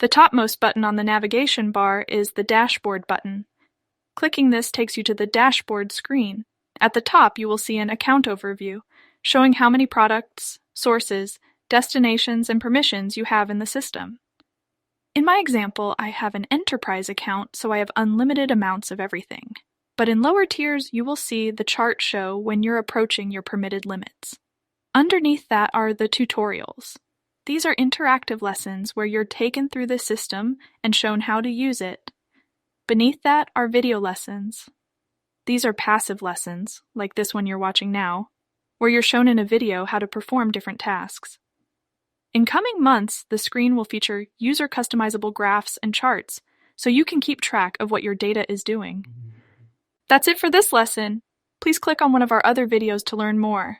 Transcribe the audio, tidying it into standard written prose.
The topmost button on the navigation bar is the Dashboard button. Clicking this takes you to the Dashboard screen. At the top, you will see an account overview, showing how many products, sources, destinations, and permissions you have in the system. In my example, I have an enterprise account, so I have unlimited amounts of everything. But in lower tiers, you will see the chart show when you're approaching your permitted limits. Underneath that are the tutorials. These are interactive lessons where you're taken through the system and shown how to use it. Beneath that are video lessons. These are passive lessons, like this one you're watching now, where you're shown in a video how to perform different tasks. In coming months, the screen will feature user customizable graphs and charts, so you can keep track of what your data is doing. That's it for this lesson. Please click on one of our other videos to learn more.